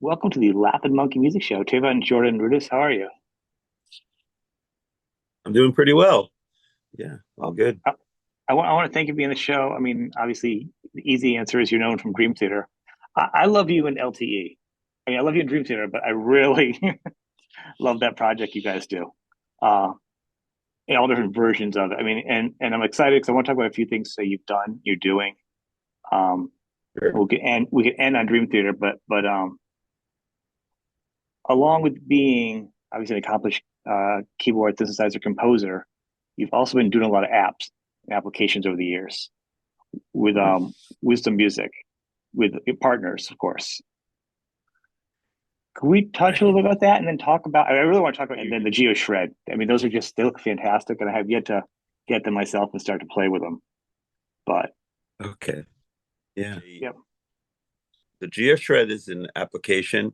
Welcome to the Lapid Monkey Music Show. Trayvon, Jordan, Rudess, how are you? I'm doing pretty well. Yeah, all Well, good. I want to thank you for being on the show. I mean, obviously, the easy answer is you're known from Dream Theater. I love you in LTE. I mean, I love you in Dream Theater, but I really love that project you guys do, uh, in all different versions of it. I mean, and I'm excited because I want to talk about a few things that you've done, you're doing. Um, Sure. we could end on Dream Theater, but along with being obviously an accomplished keyboard synthesizer composer, you've also been doing a lot of apps and applications over the years with Wisdom Music, with partners, of course. Can we touch a little Right. bit about that and then talk about? I really want to talk about and then the Geo Shred. I mean, those are just they look fantastic, and I have yet to get them myself and start to play with them. But Okay. Yeah. yep, The GeoShred is an application,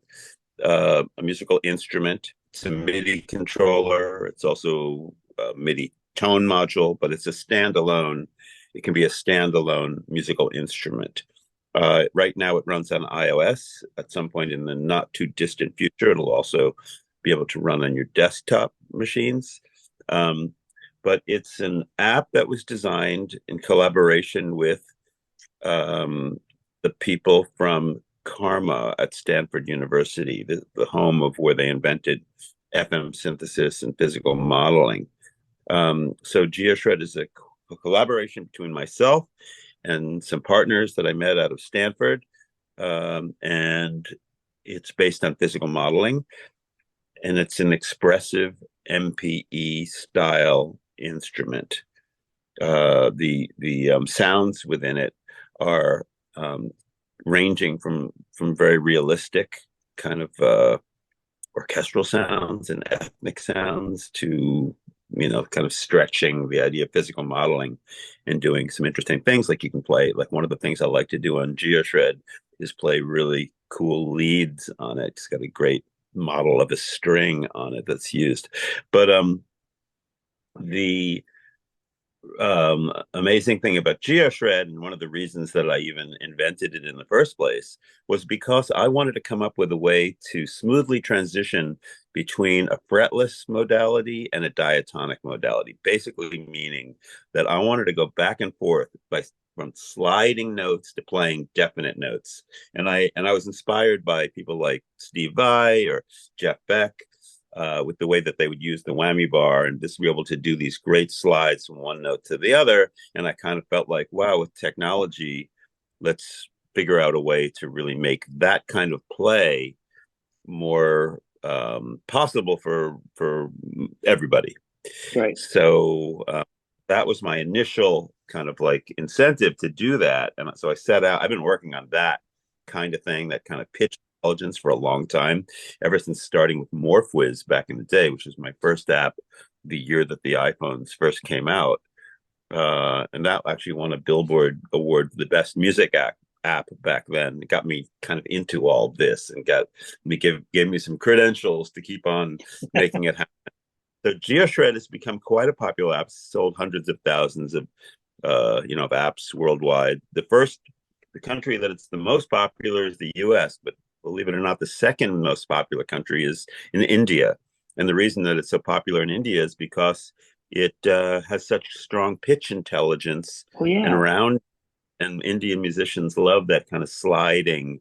a musical instrument. It's a MIDI controller. It's also a MIDI tone module, but it's a standalone. It can be a standalone musical instrument. Right now, it runs on iOS. At some point in the not too distant future, it'll also be able to run on your desktop machines. Um, but it's an app that was designed in collaboration with um, the people from Karma at Stanford University, the home of where they invented FM synthesis and physical modeling. So GeoShred is a collaboration between myself and some partners that I met out of Stanford. And it's based on physical modeling, and it's an expressive MPE style instrument. The sounds within it are um, ranging from very realistic kind of orchestral sounds and ethnic sounds to kind of stretching the idea of physical modeling and doing some interesting things. Like you can play, like one of the things I like to do on GeoShred is play really cool leads on it. It's got a great model of a string on it that's used. But the amazing thing about GeoShred, and one of the reasons that I even invented it in the first place, was because I wanted to come up with a way to smoothly transition between a fretless modality and a diatonic modality. Basically, meaning that I wanted to go back and forth from sliding notes to playing definite notes. And I was inspired by people like Steve Vai or Jeff Beck, with the way that they would use the whammy bar and just be able to do these great slides from one note to the other. And I kind of felt like, wow, with technology, let's figure out a way to really make that kind of play more possible for everybody. right. So that was my initial kind of like incentive to do that. And so I set out, I've been working on that kind of thing, that kind of pitch intelligence for a long time, ever since starting with MorphWiz back in the day, which was my first app the year that the iPhones first came out. And that actually won a Billboard award for the best music app back then. It got me kind of into all this and gave me some credentials to keep on making it happen. So GeoShred has become quite a popular app, sold hundreds of thousands of apps worldwide. The country that it's the most popular is the US, but believe it or not, the second most popular country is in India. And the reason that it's so popular in India is because it has such strong pitch intelligence Oh and yeah. around, and Indian musicians love that kind of sliding,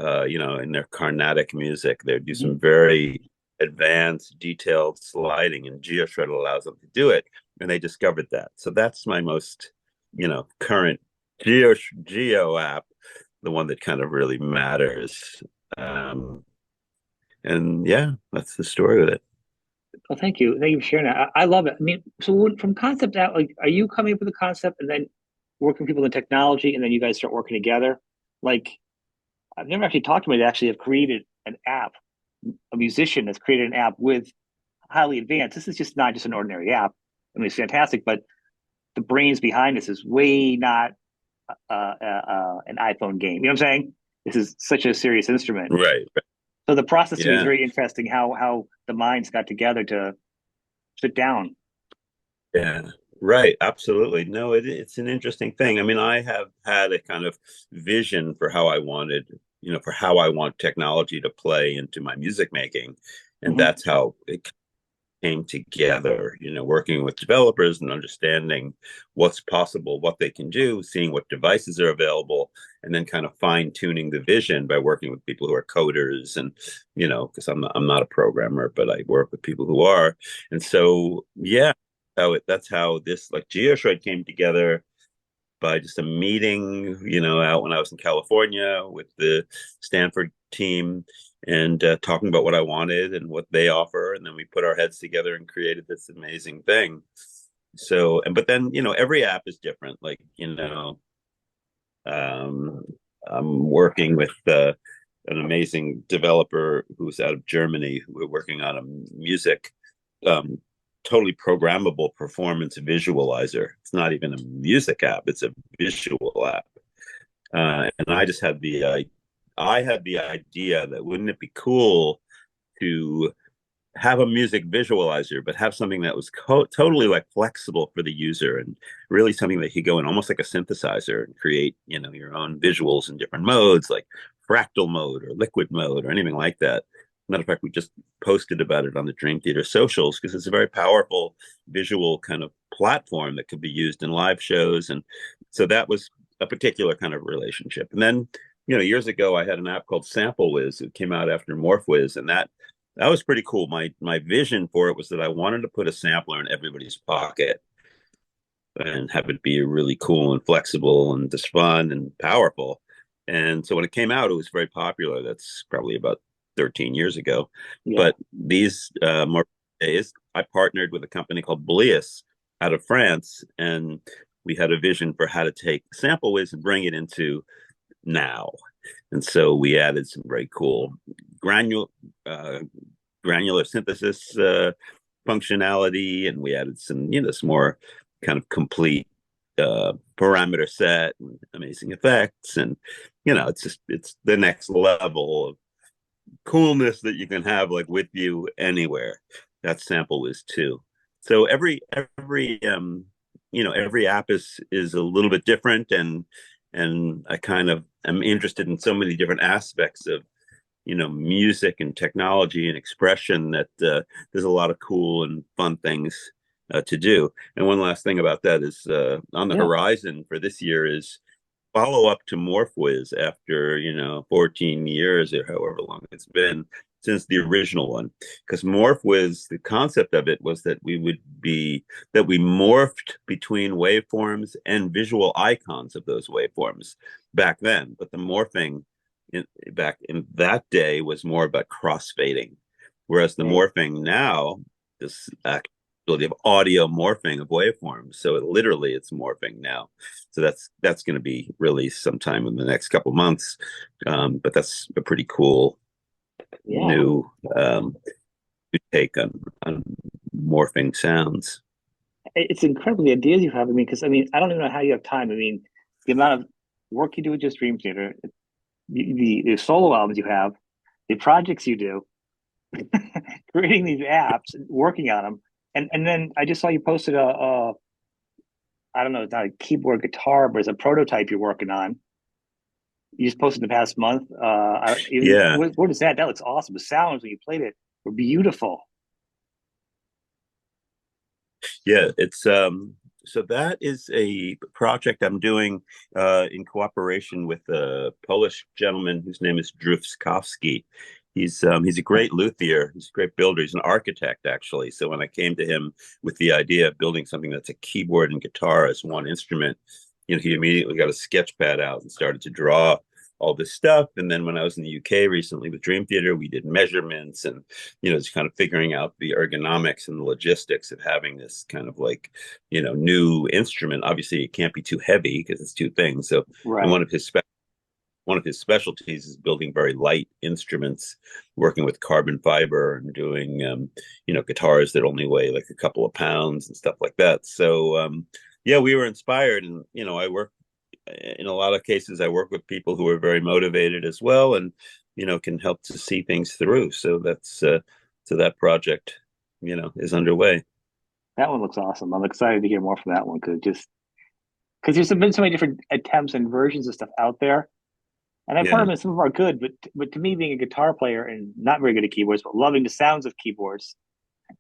in their Carnatic music. They do Mhm. some very advanced, detailed sliding, and GeoShred allows them to do it. And they discovered that. So that's my most, current Geo app, the one that kind of really matters. Um, and yeah, that's the story with it. Well, thank you. Thank you for sharing that. I love it. I mean, so from concept out, like, are you coming up with a concept and then working with people in technology, and then you guys start working together? Like, I've never actually talked to anybody that actually have created an app, a musician that's created an app with highly advanced. This is just not just an ordinary app. I mean, it's fantastic, but the brains behind this is way not an iPhone game. You know what I'm saying? This is such a serious instrument. Right. So the process to me is Yeah. very interesting. How the minds got together to sit down. Yeah, right. Absolutely. No, it's an interesting thing. I mean, I have had a kind of vision for how I wanted for how I want technology to play into my music making. And Hmm. that's how it came together, working with developers and understanding what's possible, what they can do, seeing what devices are available, and then kind of fine tuning the vision by working with people who are coders and, because I'm not a programmer, but I work with people who are. And so, yeah, that's how this like GeoShred came together by just a meeting, out when I was in California with the Stanford team and talking about what I wanted and what they offer. And then we put our heads together and created this amazing thing. So, but then, every app is different. Like, um, I'm working with an amazing developer who's out of Germany who we're working on a music um, totally programmable performance visualizer. It's not even a music app; it's a visual app. And I had the idea that wouldn't it be cool to have a music visualizer, but have something that was totally like flexible for the user and really something that could go in almost like a synthesizer and create, your own visuals in different modes, like fractal mode or liquid mode or anything like that. Matter of fact, we just posted about it on the Dream Theater socials because it's a very powerful visual kind of platform that could be used in live shows. And so that was a particular kind of relationship. And then, years ago, I had an app called Sample Whiz. It came out after MorphWiz, and that was pretty cool. My vision for it was that I wanted to put a sampler in everybody's pocket and have it be really cool and flexible and just fun and powerful. And so when it came out, it was very popular. That's probably about 13 years ago. Yeah. But these more days, I partnered with a company called Blius out of France, and we had a vision for how to take Sample Whiz and bring it into now. And so we added some very cool granule uh, granular synthesis functionality, and we added some more kind of complete parameter set and amazing effects, and it's the next level of coolness that you can have like with you anywhere. That Sample is too. So every app is a little bit different, and I kind of am interested in so many different aspects of music and technology and expression that there's a lot of cool and fun things to do. And one last thing about that is on the Yeah. horizon for this year is follow up to MorphWiz after 14 years or however long it's been since the original one. Because MorphWiz, the concept of it was that we morphed between waveforms and visual icons of those waveforms back then. But the morphing back in that day was more about crossfading, whereas the Right. morphing now is ability of audio morphing of waveforms. So it's morphing now. So that's going to be released sometime in the next couple months. But that's a pretty cool Yeah. new take on morphing sounds. It's incredible the ideas you have. I mean, because I mean, I don't even know how you have time. I mean, the amount of work you do with just Dream Theater, the solo albums you have, the projects you do, creating these apps, working on them, and then I just saw you posted a I don't know, it's not a keyboard guitar, but it's a prototype you're working on. You just posted the past month. Yeah, What is that? That looks awesome. The sounds when you played it were beautiful. yeah. It's so that is a project I'm doing in cooperation with a Polish gentleman whose name is Drewskowski. He's a great luthier. He's a great builder. He's an architect, actually. So when I came to him with the idea of building something that's a keyboard and guitar as one instrument, he immediately got a sketch pad out and started to draw all this stuff. And then when I was in the UK recently with Dream Theater, we did measurements and, just kind of figuring out the ergonomics and the logistics of having this kind of like, new instrument. Obviously, it can't be too heavy because it's two things. So, and Right. one of his specialties is building very light instruments, working with carbon fiber and doing, guitars that only weigh like a couple of pounds and stuff like that. So, yeah, we were inspired, and I work in a lot of cases. I work with people who are very motivated as well, and can help to see things through. So that project, is underway. That one looks awesome. I'm excited to hear more from that one because there's been so many different attempts and versions of stuff out there. And I've heard Yeah. them, and some of them are good, but to me, being a guitar player and not very good at keyboards, but loving the sounds of keyboards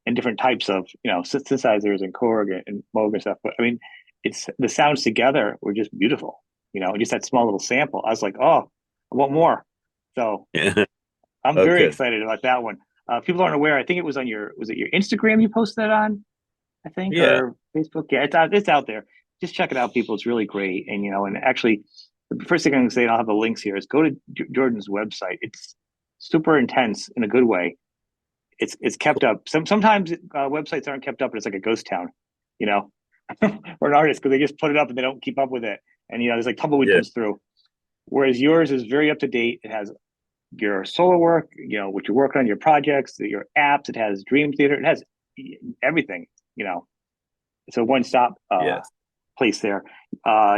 and different types of synthesizers and Korg and Moog and stuff. But I mean, it's the sounds together were just beautiful. Just that small little sample. I was like, oh, I want more. So Yeah. I'm Oh, very good. excited about that one. People aren't aware. I think it was was it your Instagram you posted that on? I think, Yeah. or Facebook. Yeah, it's out there. Just check it out, people. It's really great. And actually, the first thing I'm going to say, and I'll have the links here, is go to Jordan's website. It's super intense in a good way. It's kept up. Sometimes websites aren't kept up, and it's like a ghost town, you know, or an artist because they just put it up and they don't keep up with it. And there's like tumbleweed Yeah. comes through. Whereas yours is very up to date. It has your solo work, what you're working on, your projects, your apps. It has Dream Theater. It has everything. You know, it's a one stop Yes. place there.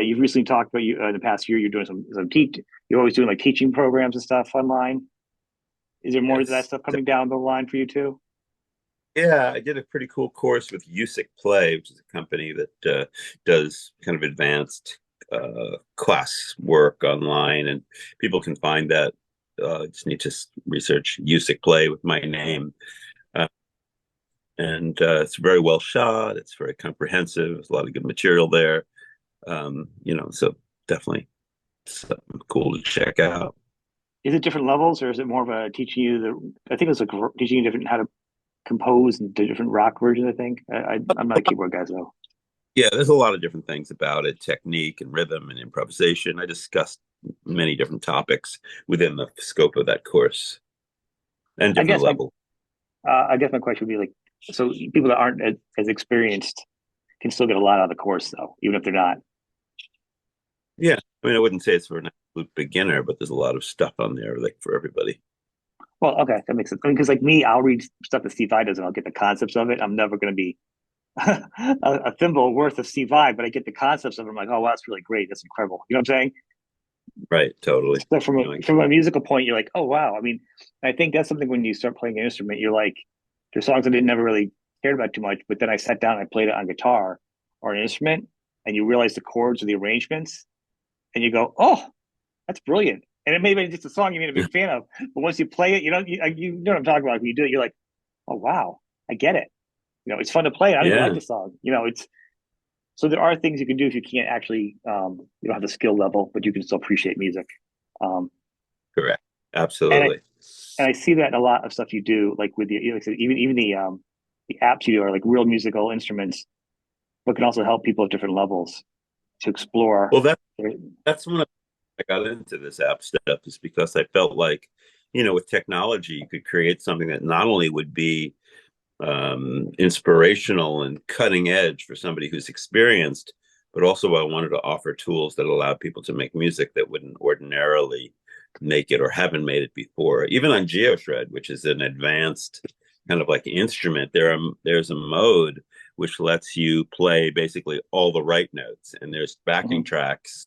You've recently talked about you in the past year. You're doing some teach. You're always doing like teaching programs and stuff online. Is there more of that Yes. stuff coming down the line for you too? Yeah, I did a pretty cool course with Usic Play, which is a company that does kind of advanced class work online, and people can find that. Just need to research Usic Play with my name, uh, and it's very well shot. It's very comprehensive. There's a lot of good material there. So definitely something cool to check out. Is it different levels, or is it more of a teaching you I think it was like teaching you different how to compose and different rock versions. I think I'm not a keyboard guy, so Yeah, there's a lot of different things about it, technique and rhythm and improvisation. I discussed many different topics within the scope of that course and I different guess my level. I guess my question would be like, so people that aren't as experienced can still get a lot out of the course, though, even if they're not. Yeah, I mean, I wouldn't say it's for an absolute beginner, but there's a lot of stuff on there like for everybody. Well, okay, that makes sense. I mean, because like me, I'll read stuff that Steve Vai does, and I'll get the concepts of it. I'm never going to be a thimble worth of Steve Vai, but I get the concepts of it. I'm like, oh, wow, that's really great. That's incredible. You know what I'm saying? Right, totally. So from Like, a musical point, you're like, oh wow. I mean, I think that's something when you start playing an instrument, you're like, there's songs I didn't never really cared about too much, but then I sat down and I played it on guitar or an instrument, and you realize the chords or the arrangements, and you go, oh, that's brilliant. And it may be just a song you made a big fan of, but once you play it, you know what I'm talking about. When you do it, you're like, oh wow, I get it. It's fun to play. I don't even like yeah, the song. It's so there are things you can do if you can't actually, you don't have the skill level, but you can still appreciate music. Um, correct. and I Absolutely. and I see that in a lot of stuff you do, like with like I said, even the apps you do are like real musical instruments, but can also help people at different levels to explore. Well, that's one of I got into this app stuff is because I felt like, with technology, you could create something that not only would be inspirational and cutting edge for somebody who's experienced, but also I wanted to offer tools that allow people to make music that wouldn't ordinarily make it or haven't made it before. Even on GeoShred, which is an advanced kind of like instrument, there's a mode which lets you play basically all the right notes, and there's backing Mhm. tracks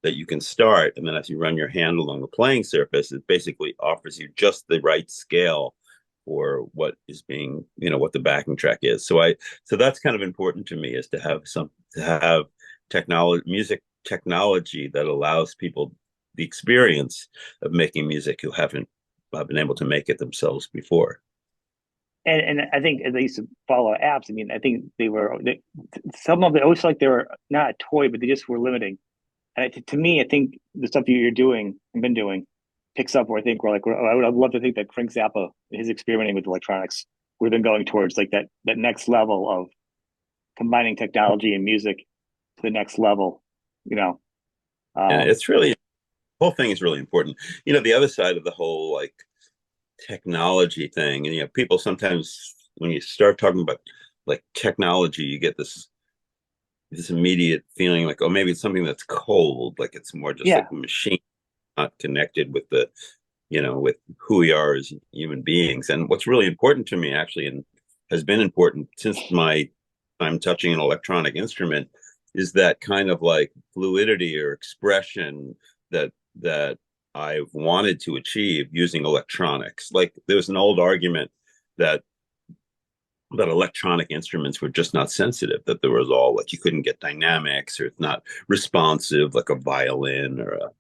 that you can start, and then as you run your hand along the playing surface, it basically offers you just the right scale for what is being, what the backing track is. So that's kind of important to me, is to have music technology that allows people the experience of making music who haven't been able to make it themselves before. And I think they used to follow apps. I mean, I think some of it always felt like they were not a toy, but they just were limiting. And to me, I think the stuff you're doing and been doing picks up where I think I'd love to think that Frank Zappa, his experimenting with electronics, we've been going towards like that next level of combining technology and music to the next level. You know, And um, it's really, the whole thing is really important. The other side of the whole like technology thing, and people sometimes when you start talking about like technology, you get this immediate feeling like, oh, maybe it's something that's cold, like it's more just like yeah, a machine, not connected with with who we are as human beings. And what's really important to me, actually, and has been important since my time touching an electronic instrument, is that kind of like fluidity or expression that I've wanted to achieve using electronics. Like there was an old argument that electronic instruments were just not sensitive, that there was all like you couldn't get dynamics, or it's not responsive like a violin or a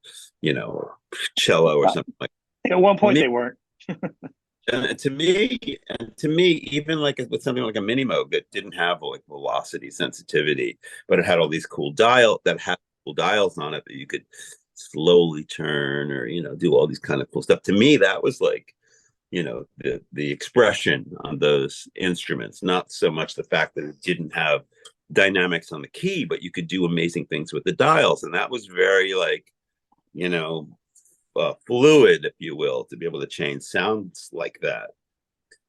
cello or something like At one that. point, they weren't. And to me, even like with something like a mini moog that didn't have like velocity sensitivity, but it had all these cool dials on it that you could slowly turn or do all these kind of cool stuff. To me, that was like the expression on those instruments, not so much the fact that it didn't have dynamics on the key, but you could do amazing things with the dials, and that was very like you know fluid, if you will, to be able to change sounds like that.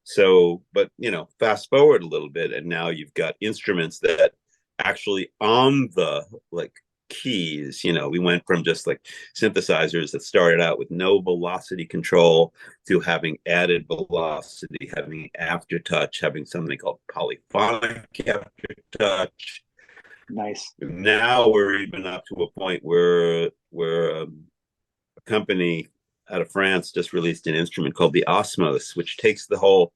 So, but fast forward a little bit, and now you've got instruments that actually on the like keys, we went from just like synthesizers that started out with no velocity control to having added velocity, having aftertouch, having something called polyphonic aftertouch. Nice. Now we're even up to a point where a company out of France just released an instrument called the Osmos, which takes the whole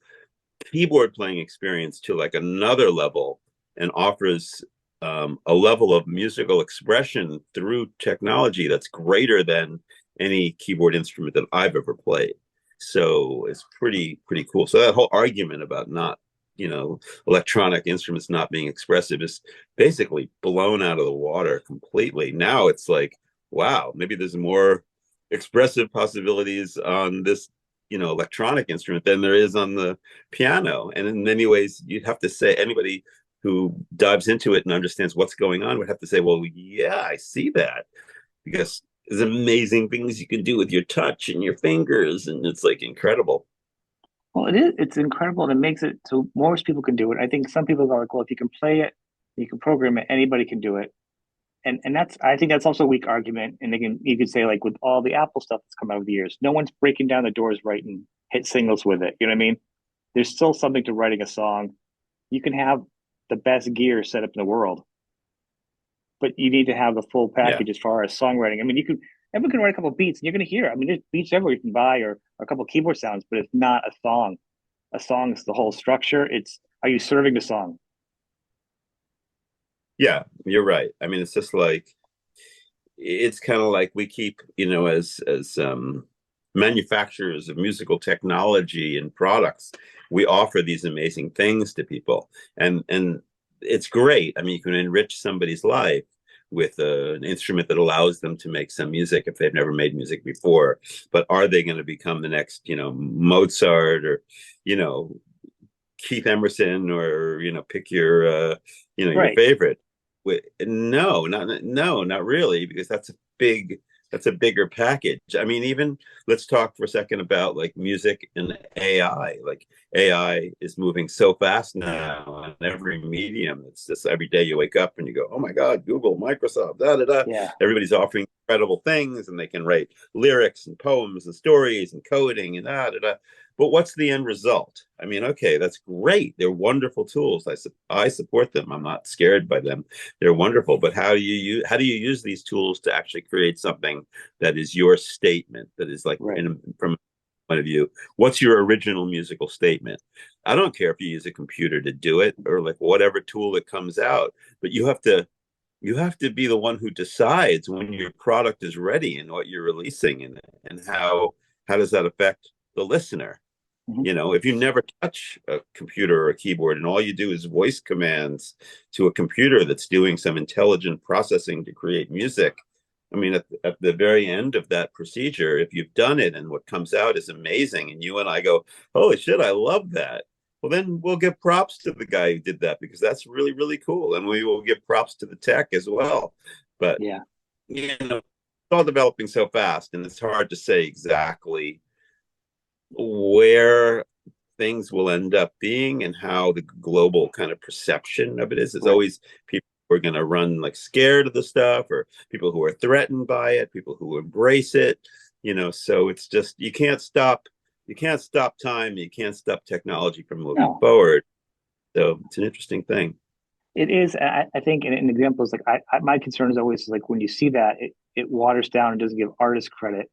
keyboard playing experience to like another level and offers a level of musical expression through technology that's greater than any keyboard instrument that I've ever played. So it's pretty cool. So that whole argument about not electronic instruments not being expressive is basically blown out of the water completely. Now it's like, wow, maybe there's more expressive possibilities on this electronic instrument than there is on the piano. And in many ways, you'd have to say anybody who dives into it and understands what's going on would have to say, well, yeah, I see that, because there's amazing things you can do with your touch and your fingers, and it's like incredible. Well, it is. It's incredible, and it makes it so most people can do it. I think some people are like, well, if you can play it, you can program it, anybody can do it. And that's I think that's also a weak argument. And you could say like with all the Apple stuff that's come out over the years, no one's breaking down the doors writing hit singles with it. You know what I mean? There's still something to writing a song. You can have the best gear set up in the world, but you need to have the full Yeah. package as far as songwriting. I mean, everyone can write a couple of beats and you're going to hear it. I mean, there's beats everywhere you can buy or a couple of keyboard sounds, but it's not a song. A song is the whole structure. It's are you serving the song? Yeah, you're right. I mean, it's just like it's kind of like we keep, as manufacturers of musical technology and products, we offer these amazing things to people, and it's great. I mean, you can enrich somebody's life with an instrument that allows them to make some music if they've never made music before. But are they going to become the next, Mozart or, you know, Keith Emerson, or pick your Right. favorite? No, not really, because that's a bigger package. I mean, even let's talk for a second about like music and AI. Like AI is moving so fast now on every medium. It's just every day you wake up and you go, oh my God, Google, Microsoft, da da da. Yeah. Everybody's offering incredible things, and they can write lyrics and poems and stories and coding and da da da. But what's the end result? I mean, okay, that's great. They're wonderful tools. I support them. I'm not scared by them. They're wonderful. But how do you use these tools to actually create something that is your statement? That is like Right. from a point of view, what's your original musical statement? I don't care if you use a computer to do it or like whatever tool that comes out, but you have to be the one who decides when your product is ready and what you're releasing, and how does that affect the listener. Mhm. If you never touch a computer or a keyboard and all you do is voice commands to a computer that's doing some intelligent processing to create music, I mean, at the very end of that procedure, if you've done it and what comes out is amazing, and you and I go, holy shit, I love that. Well, then we'll give props to the guy who did that, because that's really, really cool. And we will give props to the tech as well. But, Yeah. it's all developing so fast, and it's hard to say exactly where things will end up being and how the global kind of perception of it is. It's Right. always people who are going to run like scared of the stuff, or people who are threatened by it, people who embrace it. So it's just you can't stop time, you can't stop technology from moving No. forward. So it's an interesting thing. It is. I think an example is like my concern is always like when you see that it waters down and doesn't give artists credit.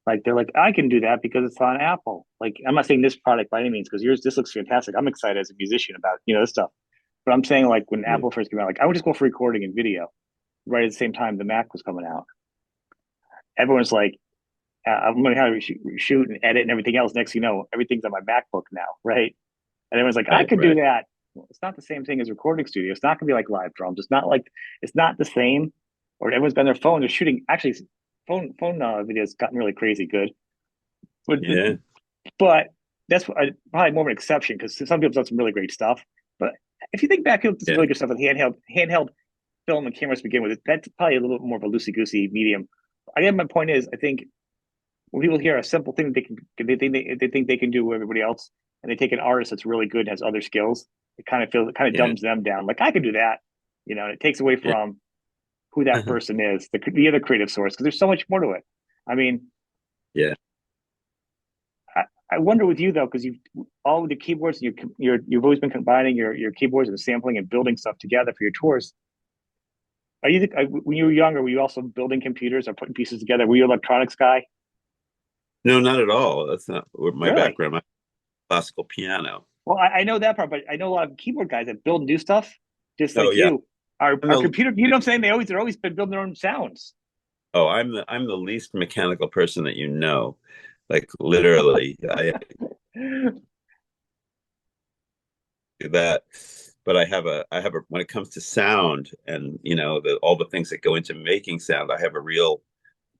Like they're like, I can do that because it's on Apple. Like I'm not saying this product by any means because yours this looks fantastic. I'm excited as a musician about this stuff. But I'm saying like when Yeah. Apple first came out, like I would just go for recording and video right at the same time the Mac was coming out. Everyone's like I'm learning how to shoot and edit and everything else. Next, you know, everything's on my MacBook now, right? And everyone's like, I Right, could do right. that. Well, it's not the same thing as recording studio. It's not gonna be like live drums. It's not like it's not the same. Or everyone's got their phone. They're shooting. Actually, phone videos gotten really crazy good. But Yeah, but that's probably more of an exception because some people have done some really great stuff. But if you think back to some yeah, really good stuff with handheld film and cameras to begin with, that's probably a little bit more of a loosey goosey medium. I guess my point is, I think when people hear a simple thing they think they can do with everybody else, and they take an artist that's really good and has other skills, it kind of yeah, dumbs them down. Like I can do that, you know. It takes away yeah. from who that person is, the other creative source, because there's so much more to it. I mean, Yeah. I, I wonder with you though, because you've all the keyboards, you've always been combining your keyboards and sampling and building stuff together for your tours. When you were younger, were you also building computers or putting pieces together? Were you an electronics guy? No, not at all. That's not my Really? background. My classical piano. Well, I know that part, but I know a lot of keyboard guys that build new stuff, just Oh like yeah. you. I'm Our the computer, you know what I'm saying? They're always been building their own sounds. I'm the least mechanical person that you know. Like literally, I do that. But I have a when it comes to sound and all the things that go into making sound, I have a real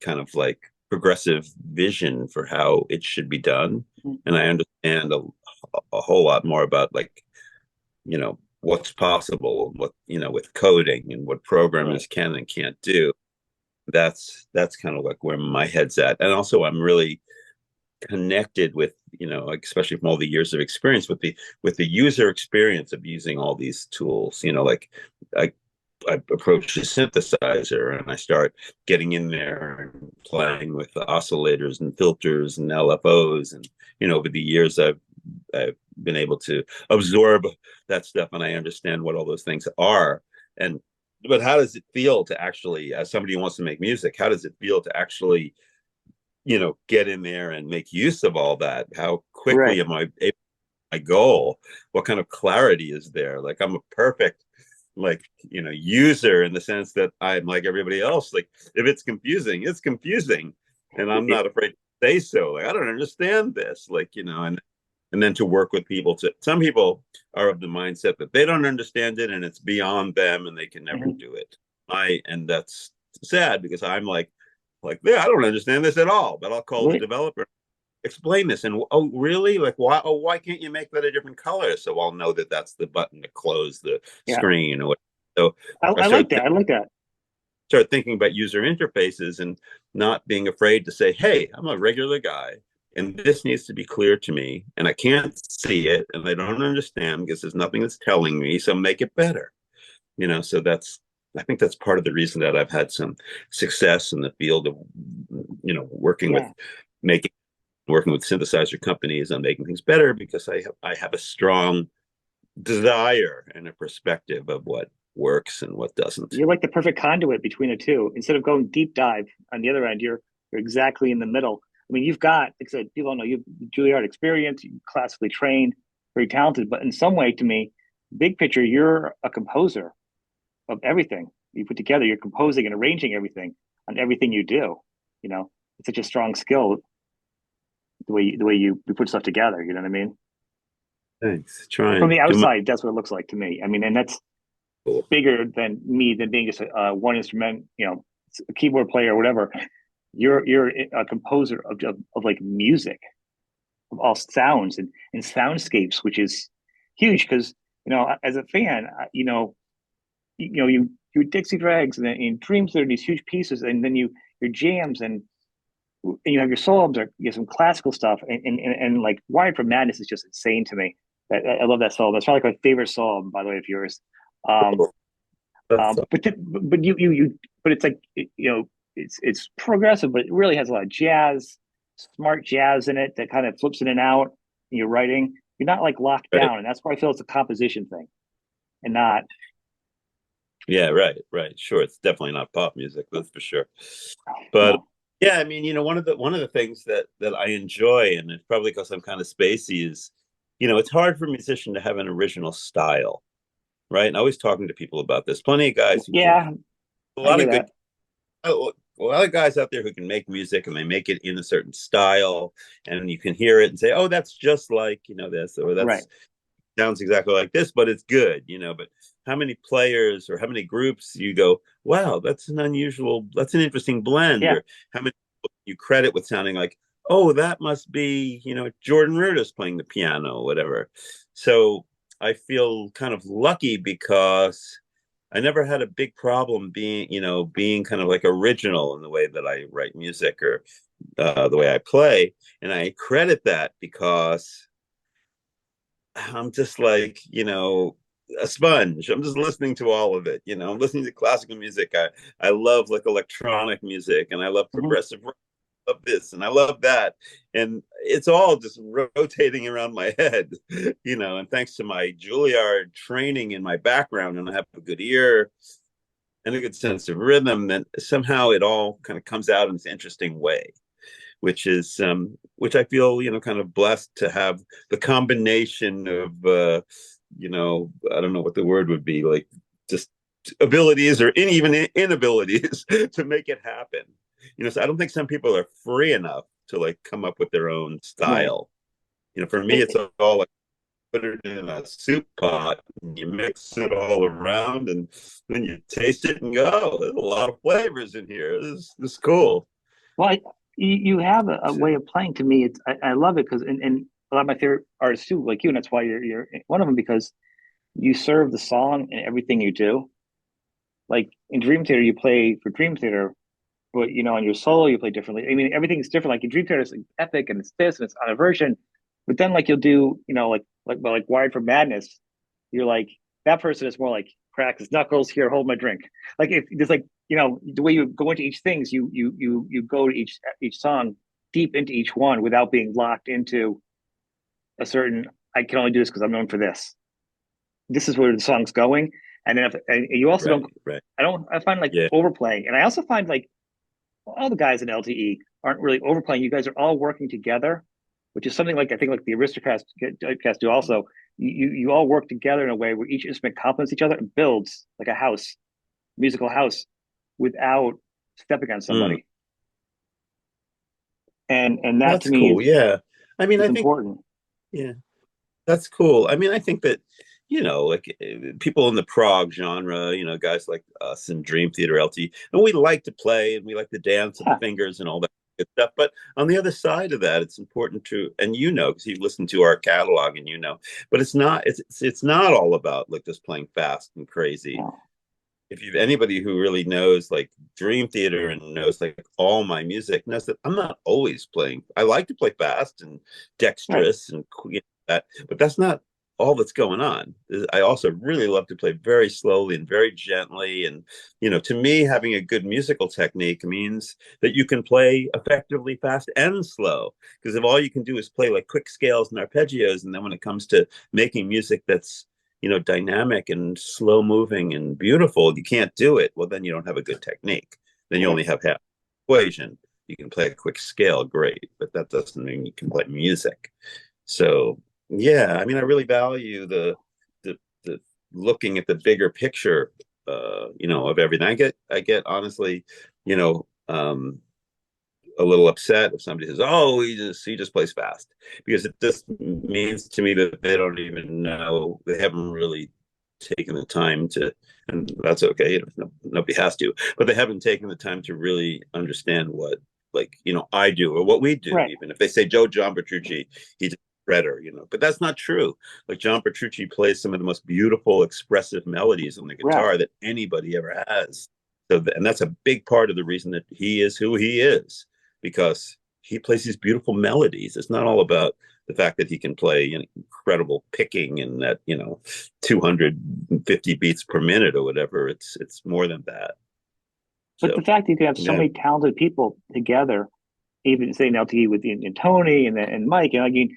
kind of like progressive vision for how it should be done. And I understand a whole lot more about like, what's possible, what, with coding and what Right. programmers can and can't do. That's kind of like where my head's at. And also I'm really connected with, like especially from all the years of experience with the user experience of using all these tools. Like I I approach the synthesizer and I start getting in there and playing with the oscillators and filters and LFOs. And, over the years, I've been able to absorb that stuff and I understand what all those things are. And, but how does it feel to actually, as somebody who wants to make music, how does it feel to actually, get in there and make use of all that? How quickly Right. am I able my goal? What kind of clarity is there? Like I'm a perfect like user in the sense that I'm like everybody else. Like if it's confusing, it's confusing. And I'm not afraid to say so. Like I don't understand this. Like, and then to work with people to some people are of the mindset that they don't understand it and it's beyond them and they can never Mhm. do it. And that's sad because I'm like, yeah, I don't understand this at all, but I'll call the Really? developer explain this. And oh really, like why can't you make that a different color so I'll know that that's the button to close the Yeah. screen or what. So I I like that. I like that. start thinking about user interfaces and not being afraid to say, hey, I'm a regular guy and this needs to be clear to me and I can't see it and I don't understand because there's nothing that's telling me, so make it better. So I think that's part of the reason that I've had some success in the field of working with Yeah. making working with synthesizer companies on making things better because I have a strong desire and a perspective of what works and what doesn't. You're like the perfect conduit between the two. Instead of going deep dive on the other end, you're exactly in the middle. I mean, you've got, like I said, people don't know you have Juilliard experience, you classically trained, very talented, but in some way to me, big picture, you're a composer of everything you put together. You're composing and arranging everything on everything you do. You know, it's such a strong skill the way you put stuff together. You know what I mean? Thanks. From Trying the do my outside, that's what it looks like to me. I mean, and that's cool. bigger than me than being just a one instrument, you know, a keyboard player or whatever. You're a composer of like music, of all sounds and soundscapes, which is huge because you know as a fan, you Dixie Dregs and then in Dreams there are these huge pieces, and then your jams and you have your solo albums, or you have some classical stuff, and like Wired for Madness is just insane to me. I love that solo. That's probably like my favorite solo, by the way, of yours. Um, That's but it's like it's progressive, but it really has a lot of jazz, smart jazz in it that kind of flips in and out. In your writing, you're not like locked right. down, and that's why I feel it's a composition thing and not. Yeah, right. Sure. It's definitely not pop music, that's for sure. But No. yeah, I mean, one of the things that I enjoy, and it's probably because I'm kind of spacey, is it's hard for a musician to have an original style, right? And I always talking to people about this. Plenty of guys who can Yeah, a I lot hear of that. good a lot of guys out there who can make music and they make it in a certain style, and you can hear it and say, "Oh, that's just like this," or Right. "That's sounds exactly like this," but it's good, But how many players or how many groups you go, "Wow, that's an interesting blend," Yeah. or how many you credit with sounding like, "Oh, that must be Jordan Rudess playing the piano," or whatever. So I feel kind of lucky because I never had a big problem being kind of like original in the way that I write music or the way I play. And I credit that because I'm just like, a sponge. I'm just listening to all of it. I'm listening to classical music. I love like electronic music, and I love Hmm. progressive rock. I love this and I love that. And it's all just rotating around my head, and thanks to my Juilliard training in my background, and I have a good ear and a good sense of rhythm, then somehow it all kind of comes out in this interesting way, which I feel kind of blessed to have the combination of I don't know what the word would be, like just abilities or even inabilities to make it happen. So I don't think some people are free enough to like come up with their own Right. style. For me, it's It, all like put it in a soup pot and you mix it all around and then you taste it and go, oh, there's a lot of flavors in here. This is cool. well, you have a way of playing. To me, I love it because and a lot of my favorite artists too, like you, and that's why you're one of them because you serve the song in everything you do. Like in Dream Theater, you play for Dream Theater, but on your solo you play differently. I mean, everything's different. Like in Dream Theater, it's like epic and it's this and it's on a version, but then like you'll do, like Wired for Madness. You're like that person is more like crack his knuckles here, hold my drink. Like if there's like the way you go into each things, you go to each song deep into each one without being locked into a certain. I can only do this because I'm known for this. This is where the song's going, and then if and you also don't. Right, right. I don't. I find like Yeah. overplaying, and I also find like all the guys in LTE aren't really overplaying. You guys are all working together, which is something like I think like the Aristocrats cast do also. You all work together in a way where each instrument complements each other and builds like a house, musical house, without stepping on Mm, somebody. And that to that's me cool. Yeah. I mean, is I think, important. yeah, that's cool. I mean, I think that, like people in the prog genre, guys like us in Dream Theater LT, and we like to play and we like to dance with the Yeah, fingers and all that good stuff. But on the other side of that, it's important to, and because you listen to our catalog and but it's not all about like just playing fast and crazy. no, If you've anybody who really knows like Dream Theater and knows like all my music knows that I'm not always playing. I like to play fast and right, dexterous and that, but that's not all that's going on. I also really love to play very slowly and very gently. And, to me, having a good musical technique means that you can play effectively fast and slow. Because if all you can do is play like quick scales and arpeggios, and then when it comes to making music that's dynamic and slow moving and beautiful, you can't do it. Well, then you don't have a good technique. Then you right. only have half equation. You can play a quick scale, great, but that doesn't mean you can play music. So yeah, I mean, I really value the looking at the bigger picture, of everything. I get honestly, you know, um, a little upset if somebody says, "Oh, he just plays fast," because it just means to me that they don't even know, they haven't really taken the time to, and that's okay. Nobody has to, but they haven't taken the time to really understand what, like, I do or what we do. Right. Even if they say John Petrucci, he's a shredder, but that's not true. Like John Petrucci plays some of the most beautiful, expressive melodies on the Right. guitar that anybody ever has. So, and that's a big part of the reason that he is who he is, because he plays these beautiful melodies. It's not all about the fact that he can play incredible picking and that 250 beats per minute or whatever. It's more than that. But the So fact that you can have so yeah. many talented people together, even say in LTE with and Tony and Mike, and I mean,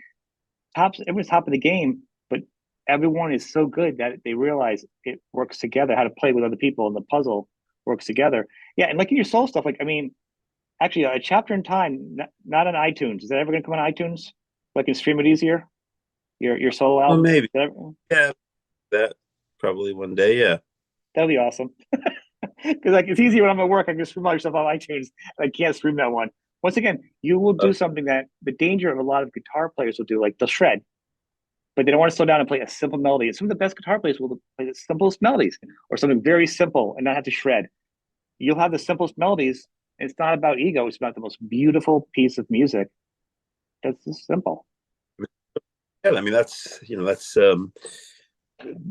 everyone's top of the game, but everyone is so good that they realize it works together, how to play with other people, and the puzzle works together. Yeah, and like in your soul stuff, like I mean, actually, a chapter in time, not on iTunes. Is that ever going to come on iTunes? So I can stream it easier. Your solo Well, album. maybe. Yeah, that probably one day. Yeah. That'd be awesome. Because like it's easy when I'm at work, I can stream all your stuff on iTunes. And I can't stream that one. Once again, you will do Uh, something that the danger of a lot of guitar players will do, like they'll shred, but they don't want to slow down and play a simple melody. And some of the best guitar players will play the simplest melodies or something very simple and not have to shred. You'll have the simplest melodies. And it's not about ego. It's about the most beautiful piece of music. That's just simple. yeah, I mean that's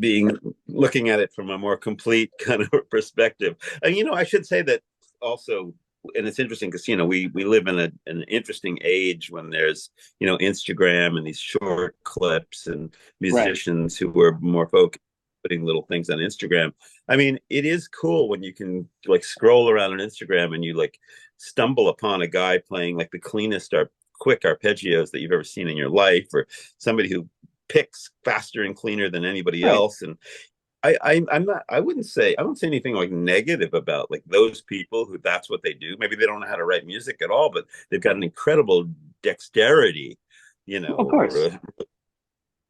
being looking at it from a more complete kind of perspective. And I should say that also, and it's interesting because we live in an interesting age when there's Instagram and these short clips and Right. musicians who are more focused putting little things on Instagram. I mean, it is cool when you can like scroll around on Instagram and you like stumble upon a guy playing like the cleanest or quick arpeggios that you've ever seen in your life, or somebody who picks faster and cleaner than anybody Right. else. And I'm not, I don't say anything like negative about like those people who that's what they do. Maybe they don't know how to write music at all, but they've got an incredible dexterity, Of course. or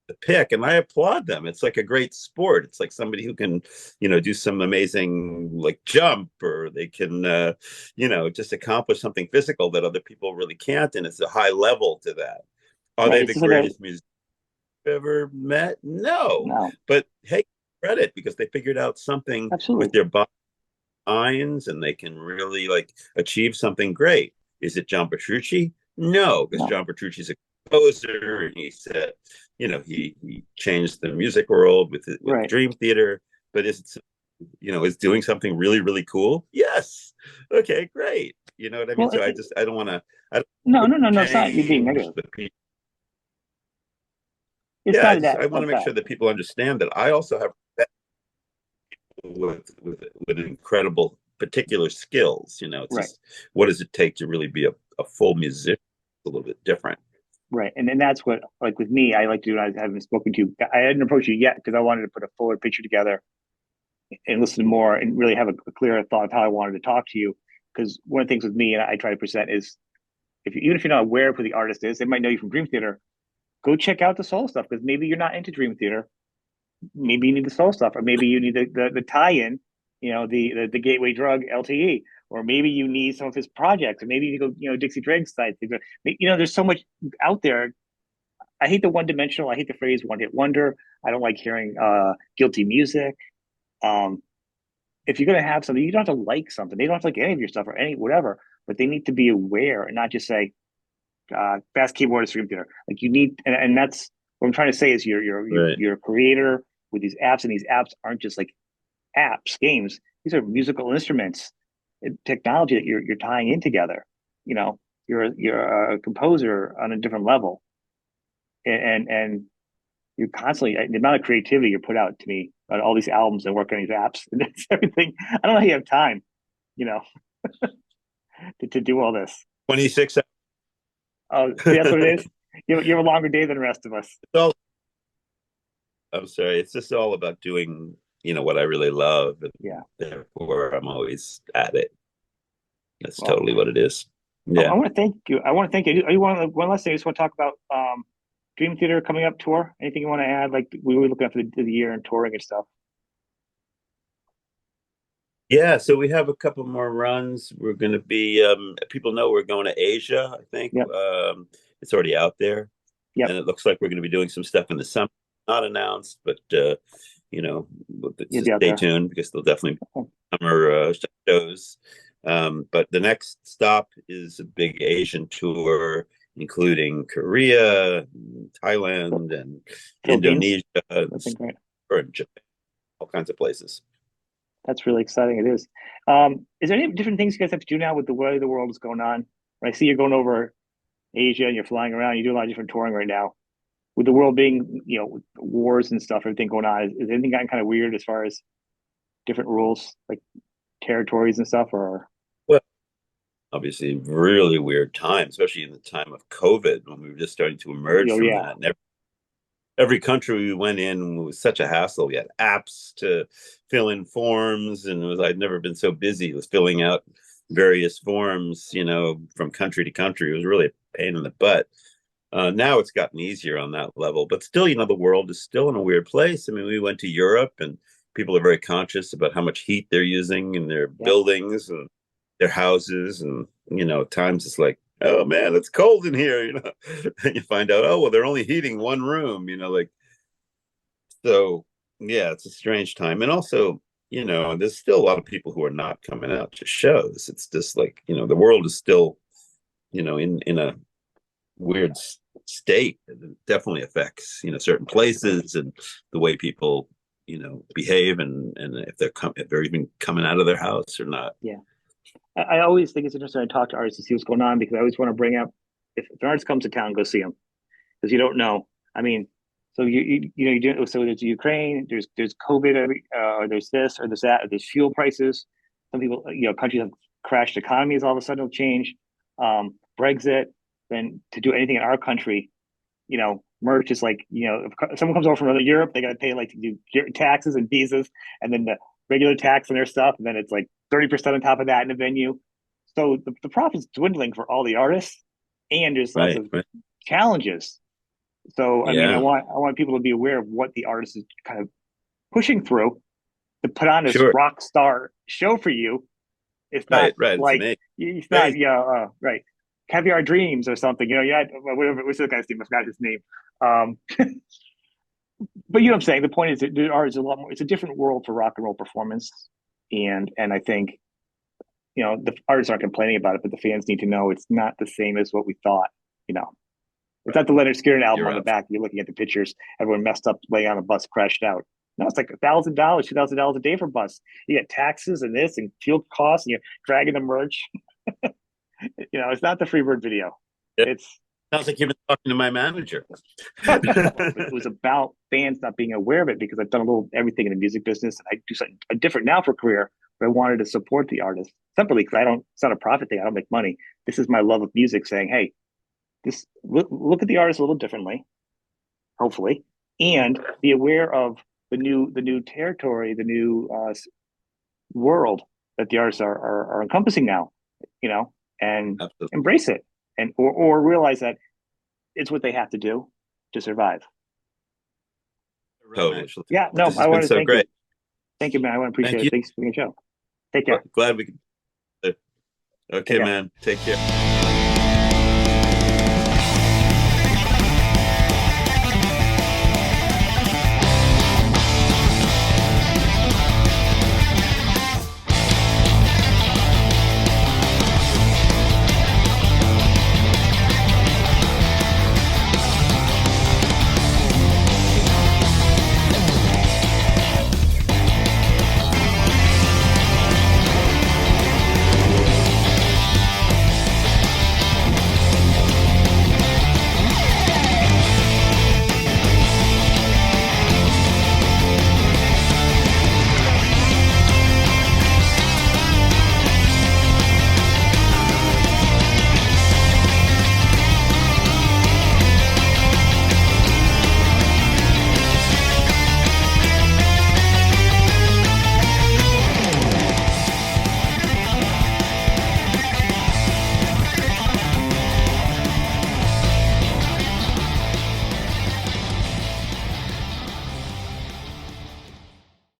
the pick, and I applaud them. It's like a great sport. It's like somebody who can do some amazing like jump, or they can just accomplish something physical that other people really can't, and it's a high level to that. Are Right. they It's the just like a greatest musicians ever met? No, no, but hey, credit, because they figured out something with absolutely. their minds, and they can really like achieve something great. Is it John Petrucci? No, because No. John Petrucci's a composer, and he said, he changed the music world with Right. Dream Theater. But is doing something really really cool? Yes. Okay, great. You know what I mean? Well, So I don't want to. I don't no, want no, no, to no. It's not you being change negative. the people. It's Yeah, not I that want like to make that. sure that people understand that I also have with incredible particular skills. It's Right. just, what does it take to really be a full musician? A little bit different. Right. And then that's what, like with me, I like to do. I haven't spoken to you. I hadn't approached you yet because I wanted to put a fuller picture together and listen more and really have a clearer thought of how I wanted to talk to you. Because one of the things with me and I try to present is if you, even if you're not aware of who the artist is, they might know you from Dream Theater. Go check out the soul stuff because maybe you're not into Dream Theater. Maybe you need the soul stuff, or maybe you need the tie-in, the gateway drug LTE, or maybe you need some of his projects, or maybe you go, Dixie Dregg's site. There's so much out there. I hate the one dimensional. I hate the phrase one hit wonder. I don't like hearing guilty music. Um, if you're gonna have something, you don't have to like something. They don't have to like any of your stuff or any whatever, but they need to be aware and not just say fast keyboard stream theater. Like you need, and that's what I'm trying to say is Right. you're a creator with these apps, and these apps aren't just like apps, games. These are musical instruments, technology that you're tying in together. You know, you're a composer on a different level, and you're constantly the amount of creativity you put out to me on all these albums and work on these apps and it's everything. I don't know how you have time, you know, to do all this. 26. Oh, see, that's what it is. You have a longer day than the rest of us. all, I'm sorry. It's just all about doing, what I really love, and Yeah. therefore I'm always at it. That's Well, totally what it is. I Yeah. want to thank you. I want to thank you. You want one last thing? I just want to talk about Dream Theater coming up tour. Anything you want to add? Like we were looking up for the year and touring and stuff. Yeah, so we have a couple more runs. We're going to be, people know we're going to Asia, I think. Yep. It's already out there. Yep. And it looks like we're going to be doing some stuff in the summer. Not announced, but, You'll just be out stay there. tuned because they'll definitely Okay. be summer shows. But the next stop is a big Asian tour, including Korea, Thailand, and Philippines. Indonesia, That's been great. and Japan, all kinds of places. That's really exciting. It is. Is there any different things you guys have to do now with the way the world is going on? I see you're going over Asia and you're flying around. You do a lot of different touring right now. With the world being, with wars and stuff, everything going on, is anything gotten kind of weird as far as different rules, like territories and stuff? Or Well, obviously, really weird time, especially in the time of COVID when we were just starting to emerge from yeah, that. And every country we went in was such a hassle. We had apps to fill in forms, and I'd never been so busy with filling out various forms, from country to country. It was really a pain in the butt. Now it's gotten easier on that level, but still, the world is still in a weird place. I mean, we went to Europe, and people are very conscious about how much heat they're using in their Yep. buildings and their houses, and at times it's like, oh man, it's cold in here, and you find out, oh well, they're only heating one room, like so. Yeah, it's a strange time, and also, there's still a lot of people who are not coming out to shows. It's just like, the world is still, in a weird state. It definitely affects, certain places and the way people, behave, and if they're even coming out of their house or not. Yeah. I always think it's interesting to talk to artists to see what's going on, because I always want to bring up, if an artist comes to town, go see them, because you don't know. I mean, so you do, so there's Ukraine, there's COVID, or there's this or there's that, or there's fuel prices. Some people, countries have crashed economies all of a sudden will change. Brexit, then to do anything in our country, merch is like, if someone comes over from another Europe, they got to pay like to do taxes and visas, and then the regular tax on their stuff, and then it's like 30% on top of that in a venue. So the profit's dwindling for all the artists, and there's lots Right, of right. challenges. So I mean, I Yeah, want I want people to be aware of what the artist is kind of pushing through to put on this sure. rock star show for you. It's not Right, right. It's like amazing. it's not, Amazing. yeah, right. Caviar Dreams or something, yeah, whatever. What's the guy's name? I forgot his name. Um, but you know what I'm saying. The point is that the art is a lot more. It's a different world for rock and roll performance, and I think the artists aren't complaining about it, but the fans need to know it's not the same as what we thought. You know, it's Right. not the Leonard Skinner album You're on the up. back. You're looking at the pictures, everyone messed up, laying on a bus, crashed out. No, it's like $1,000, $2,000 a day for bus. You get taxes and this and fuel costs, and you're dragging the merch. It's not the Freebird video. It It's sounds like you've been talking to my manager. it was about fans not being aware of it, because I've done a little everything in the music business, and I do something different now for career. But I wanted to support the artist separately, because I don't. It's not a profit thing. I don't make money. This is my love of music, saying, "Hey, this look at the artist a little differently, hopefully, and be aware of the new territory, the new world that the artists are encompassing now, and Absolutely. embrace it, and or realize that it's what they have to do to survive." Totally. Yeah, no, This I has been want to so thank you. great. Thank you, man. I want to appreciate Thank it. you. Thanks for being on the show. Take care. Glad we could. Take Okay, care. man. Take care.